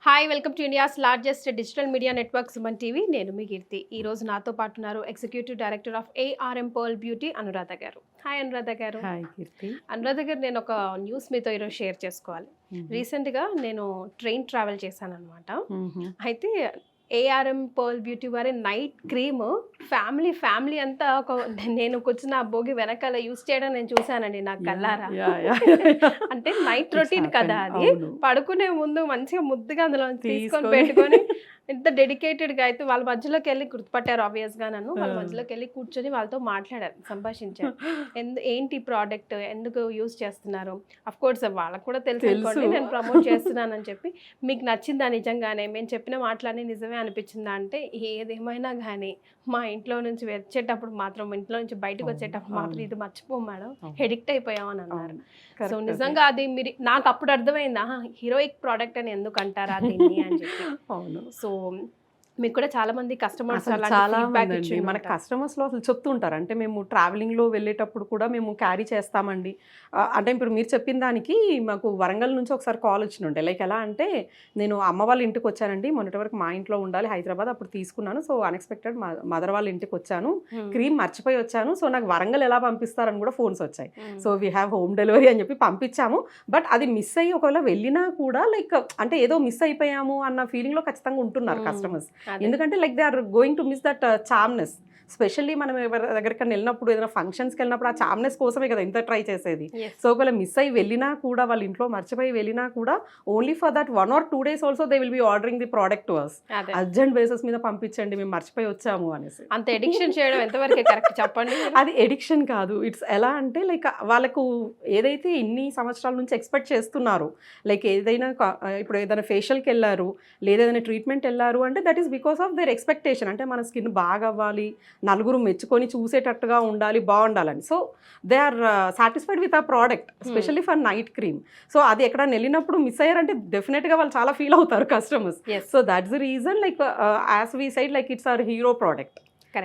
Hi welcome to India's largest digital media network Suman TV. నేను మీ కీర్తి. ఈ రోజు నాతో పాటు ఉన్నారు executive director of ARM Pearl beauty Anuradha గారు. హాయ్ అనురాధ గారు. హాయ్ కీర్తి. అనురాధ గారు, నేను ఒక న్యూస్ మీతో ఈరోజు షేర్ చేసుకోవాలి. రీసెంట్గా నేను ట్రైన్ ట్రావెల్ చేశాను అనమాట. అయితే ఏఆర్ఎం పర్ల్ బ్యూటీ వారి నైట్ క్రీమ్ ఫ్యామిలీ అంతా నేను కూర్చున్న ఆ భోగి వెనకాల యూస్ చేయడం నేను చూసానండి నా కల్లారా. అంటే నైట్ రొటీన్ కదా అది, పడుకునే ముందు మంచిగా ముద్దుగా అందులో తీసుకొని పెట్టుకొని ఎంత డెడికేటెడ్గా అయితే వాళ్ళ మధ్యలోకి వెళ్ళి గుర్తుపట్టారు ఆబ్వియస్గా నన్ను. వాళ్ళ మధ్యలోకి వెళ్ళి కూర్చొని వాళ్ళతో మాట్లాడారు, సంభాషించారు. ఏంటి ప్రోడక్ట్, ఎందుకు యూజ్ చేస్తున్నారు. అఫ్ కోర్స్ వాళ్ళకు కూడా తెలుసు అనుకోండి నేను ప్రమోట్ చేస్తున్నానని చెప్పి. మీకు నచ్చిందా నిజంగానే, మేము చెప్పిన మాటలన్నీ నిజమే అనిపించిందా అంటే, ఏదేమైనా కానీ మా ఇంట్లో నుంచి వచ్చేటప్పుడు మాత్రం, ఇంట్లో నుంచి బయటకు వచ్చేటప్పుడు మాత్రం ఇది మర్చిపోం మేడం, ఎడిక్ట్ అయిపోయామని అన్నారు. సో నిజంగా అది మీరు నాకు అప్పుడు అర్థమైందా హీరోయిక్ ప్రోడక్ట్ అని ఎందుకు అంటారా దీన్ని అని చెప్పి. సో మీకు కూడా చాలా మంది కస్టమర్స్ చాలా మంది మన కస్టమర్స్ లో అసలు చెప్తూ ఉంటారు. అంటే మేము ట్రావెలింగ్ లో వెళ్ళేటప్పుడు కూడా మేము క్యారీ చేస్తామండి. అంటే ఇప్పుడు మీరు చెప్పిన దానికి మాకు వరంగల్ నుంచి ఒకసారి కాల్ వచ్చినుండే. లైక్ ఎలా అంటే, నేను అమ్మ వాళ్ళ ఇంటికి వచ్చానండి, మొన్నటి వరకు మా ఇంట్లో ఉండాలి హైదరాబాద్, అప్పుడు తీసుకున్నాను. సో అన్ఎక్స్పెక్టెడ్ మదర్ వాళ్ళ ఇంటికి వచ్చాను, క్రీమ్ మర్చిపోయి వచ్చాను. సో నాకు వరంగల్ ఎలా పంపిస్తారని కూడా ఫోన్స్ వచ్చాయి. So we have home delivery అని చెప్పి పంపించాము. బట్ అది మిస్ అయ్యి ఒకవేళ వెళ్ళినా కూడా లైక్ అంటే ఏదో మిస్ అయిపోయాము అన్న ఫీలింగ్ లో ఖచ్చితంగా ఉంటున్నారు కస్టమర్స్. ఎందుకంటే like they are going to miss that charmness. Specially మనం ఎవరి దగ్గరికి వెళ్ళినప్పుడు, ఏదైనా ఫంక్షన్స్కి వెళ్ళినప్పుడు ఆ చామ్నెస్ కోసమే కదా ఇంత ట్రై చేసేది. సో ఒకవేళ మిస్ అయ్యి వెళ్ళినా కూడా, వాళ్ళ ఇంట్లో మర్చిపోయి వెళ్ళినా కూడా, only for that 1 or 2 days also they will be ordering the product to us. Urgent basis మీద పంపించండి, మేము మర్చిపోయి వచ్చాము అనేసి. అంత ఎడిక్షన్ చేయడం ఎంతవరకు కరెక్ట్ చెప్పండి. అది ఎడిక్షన్ కాదు. ఇట్స్ ఎలా అంటే లైక్ వాళ్ళకు ఏదైతే ఇన్ని సంవత్సరాల నుంచి ఎక్స్పెక్ట్ చేస్తున్నారు, లైక్ ఏదైనా ఇప్పుడు ఏదైనా ఫేషియల్కి వెళ్ళారు లేదా ఏదైనా ట్రీట్మెంట్ వెళ్ళారు అంటే that is because of their expectation. అంటే మన స్కిన్ బాగా అవ్వాలి, నలుగురు మెచ్చుకొని చూసేటట్టుగా ఉండాలి, బాగుండాలని. So they are satisfied with ఆ product, especially for night cream. So అది ఎక్కడ వెళ్ళినప్పుడు మిస్ అయ్యారంటే డెఫినెట్గా వాళ్ళు చాలా ఫీల్ అవుతారు customers. So that's the reason like as we side like it's our hero product.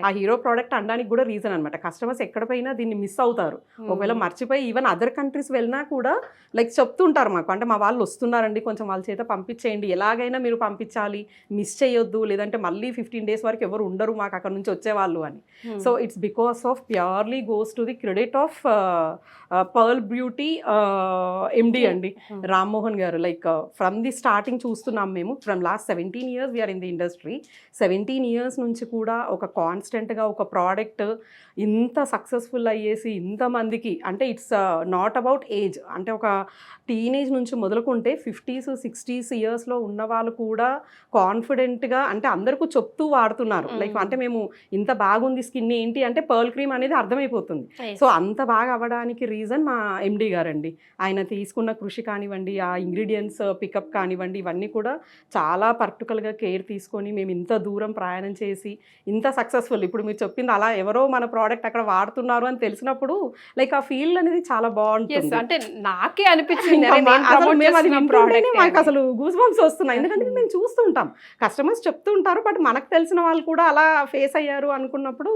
ఆ హీరో ప్రోడక్ట్ అనడానికి కూడా రీజన్ అనమాట. కస్టమర్స్ ఎక్కడ పోయినా దీన్ని మిస్ అవుతారు. ఒకవేళ మర్చిపోయి ఈవెన్ అదర్ కంట్రీస్ వెళ్ళినా కూడా లైక్ చెప్తుంటారు మాకు, అంటే మా వాళ్ళు వస్తున్నారండి, కొంచెం వాళ్ళ చేత పంపించేయండి, ఎలాగైనా మీరు పంపించాలి, మిస్ చేయొద్దు, లేదంటే మళ్ళీ 15 days వరకు ఎవరు ఉండరు మాకు అక్కడ నుంచి వచ్చేవాళ్ళు అని. So it's because of purely goes to the credit of Pearl Beauty MD అండి, రామ్మోహన్ గారు. లైక్ ఫ్రమ్ ది స్టార్టింగ్ చూస్తున్నాం మేము, from last 17 years we're in the industry. 17 years నుంచి కూడా ఒక కాన్స్టెంట్గా ఒక ప్రోడక్ట్ ఇంత సక్సెస్ఫుల్ అయ్యేసి ఇంతమందికి, అంటే ఇట్స్ నాట్ అబౌట్ ఏజ్, అంటే ఒక టీనేజ్ నుంచి మొదలుకుంటే 50s 60s ఇయర్స్లో ఉన్న వాళ్ళు కూడా కాన్ఫిడెంట్గా, అంటే అందరికీ చెప్తూ వాడుతున్నారు. లైక్ అంటే మేము ఇంత బాగుంది స్కిన్ ఏంటి అంటే పర్ల్ క్రీమ్ అనేది అర్థమైపోతుంది. సో అంత బాగా అవ్వడానికి రీజన్ మా ఎండి గారండి. ఆయన తీసుకున్న కృషి కానివ్వండి, ఆ ఇంగ్రీడియంట్స్ పికప్ కానివ్వండి, ఇవన్నీ కూడా చాలా పర్టికులర్గా కేర్ తీసుకొని మేము ఇంత దూరం ప్రయాణం చేసి ఇంత సక్సెస్ఫుల్. ఇప్పుడు మీరు చెప్పింది అలా ఎవరో మన ప్రోడక్ట్ అక్కడ వాడుతున్నారు అని తెలిసినప్పుడు లైక్ ఆ ఫీల్ అనేది చాలా బాగుంటుంది. అంటే నాకే అనిపించింది మాకు అసలు గూస్ బంప్స్ వస్తున్నాయి. ఎందుకంటే మేము చూస్తుంటాం, కస్టమర్స్ చెప్తుంటారు, బట్ మనకు తెలిసిన వాళ్ళు కూడా అలా ఫేస్ అయ్యారు అనుకున్నప్పుడు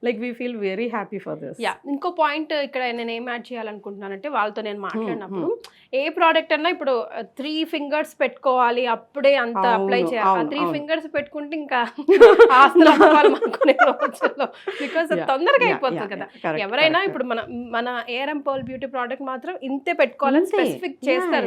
like we feel very happy for this. ఇంకో పాయింట్ ఇక్కడ నేను ఏం యాడ్ చేయాలనుకుంటున్నానంటే, వాళ్ళతో నేను మాట్లాడినప్పుడు ఏ ప్రోడక్ట్ అన్నా ఇప్పుడు 3 fingers పెట్టుకోవాలి అప్పుడే అంత అప్లై చేయాలి. 3 fingers పెట్టుకుంటే ఇంకా ఆస్తులు బికాస్ తొందరగా అయిపోతుంది కదా. ఎవరైనా ఇప్పుడు మన ఏఆర్ఎం పర్ల్ బ్యూటీ ప్రోడక్ట్ మాత్రం ఇంతే పెట్టుకోవాలని స్పెసిఫిక్ చేస్తారు.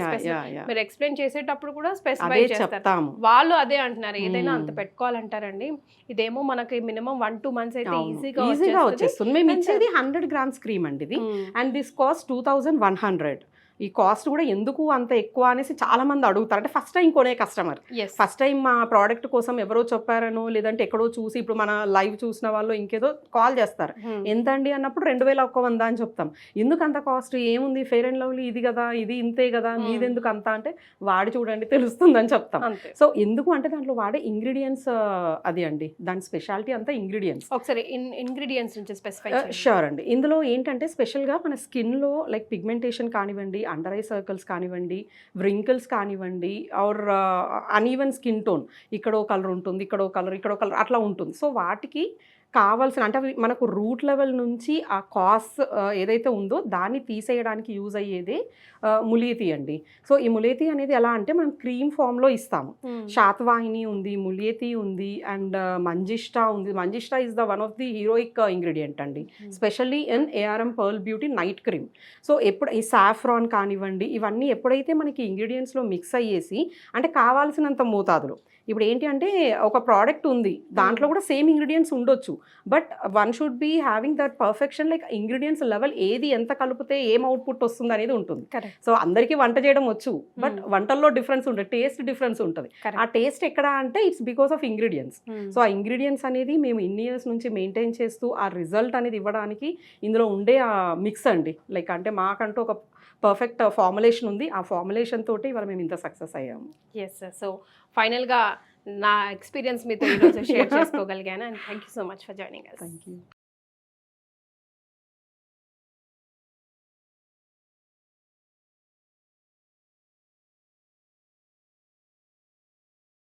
మీరు ఎక్స్ప్లెయిన్ చేసేటప్పుడు కూడా స్పెసిఫై చేస్తారు. వాళ్ళు అదే అంటున్నారు, ఏదైనా అంత పెట్టుకోవాలంటారండి. ఇదేమో మనకి మినిమం 1-2 months అయితే ఈజీగా వచ్చేస్తుంది. మేము ఇచ్చేది 100 grams క్రీమ్ అండి ఇది, అండ్ దిస్ కాస్ట్ 2100. ఈ కాస్ట్ కూడా ఎందుకు అంత ఎక్కువ అనేసి చాలా మంది అడుగుతారు. అంటే ఫస్ట్ టైం కొనే కస్టమర్, ఫస్ట్ టైం మా ప్రోడక్ట్ కోసం ఎవరో చెప్పారనో లేదంటే ఎక్కడో చూసి, ఇప్పుడు మన లైవ్ చూసిన వాళ్ళు ఇంకేదో కాల్ చేస్తారు, ఎంతండి అన్నప్పుడు 2100 అని చెప్తాం. ఎందుకు అంత కాస్ట్, ఏముంది ఫెయిర్ అండ్ లవ్లీ ఇది కదా, ఇది ఇంతే కదా, మీదెందుకు అంత అంటే వాడి చూడండి తెలుస్తుందని చెప్తాం. సో ఎందుకు అంటే దాంట్లో వాడే ఇంగ్రీడియంట్స్ అది అండి, దాని స్పెషాలిటీ అంతా ఇంగ్రీడియంట్స్. ఒకసారి ఇంగ్రీడియంట్స్ నుంచి స్పెసిఫై. షూర్ అండి. ఇందులో ఏంటంటే స్పెషల్గా మన స్కిన్లో లైక్ పిగ్మెంటేషన్ కానివ్వండి, అండర్ ఐ సర్కిల్స్ కానివ్వండి, వ్రింకిల్స్ కానివ్వండి, ఆర్ అన్ఈవెన్ స్కిన్ టోన్, ఇక్కడో కలర్ ఉంటుంది, ఇక్కడో కలర్ అట్లా ఉంటుంది. సో వాటికి కావాల్సిన అంటే అవి మనకు రూట్ లెవెల్ నుంచి ఆ కాస్ట్ ఏదైతే ఉందో దాన్ని తీసేయడానికి యూజ్ అయ్యేదే ములేతి అండి. సో ఈ ములేతి అనేది ఎలా అంటే మనం క్రీమ్ ఫామ్లో ఇస్తాము. శాతవాహిని ఉంది, ములేతి ఉంది, అండ్ మంజిష్టా ఉంది. Manjishta is the one of the heroic ingredient అండి, specially in ARM Pearl Beauty night cream. So ఎప్పుడు ఈ సాఫ్రాన్ కానివ్వండి, ఇవన్నీ ఎప్పుడైతే మనకి ఇంగ్రీడియంట్స్లో మిక్స్ అయ్యేసి అంటే కావాల్సినంత మోతాదులో, ఇప్పుడు ఏంటి అంటే ఒక ప్రోడక్ట్ ఉంది, దాంట్లో కూడా సేమ్ ఇంగ్రీడియంట్స్ ఉండొచ్చు, but one should be having that perfection, like ingredients level ఏది ఎంత కలిపితే ఏం అవుట్పుట్ వస్తుంది అనేది ఉంటుంది. సో అందరికీ వంట చేయడం వచ్చు, బట్ వంటల్లో డిఫరెన్స్ ఉంటుంది, టేస్ట్ డిఫరెన్స్ ఉంటుంది. ఆ టేస్ట్ ఎక్కడ అంటే it's because of ingredients. So ఆ ఇంగ్రీడియంట్స్ అనేది మేము ఇన్ని ఇయర్స్ నుంచి మెయింటైన్ చేస్తూ ఆ రిజల్ట్ అనేది ఇవ్వడానికి ఇందులో ఉండే ఆ మిక్స్ అండి, లైక్ అంటే మాకంటూ ఒక పర్ఫెక్ట్ ఫార్ములేషన్ ఉంది. ఆ ఫార్ములేషన్ తోటి ఇవాళ మేము ఇంత సక్సెస్ అయ్యాము. Yes sir. సో ఫైనల్గా నా ఎక్స్పీరియన్స్ మీతో ఈరోజు షేర్ చేసుకోగలిగాను, and thank you so much for joining us. Thank you.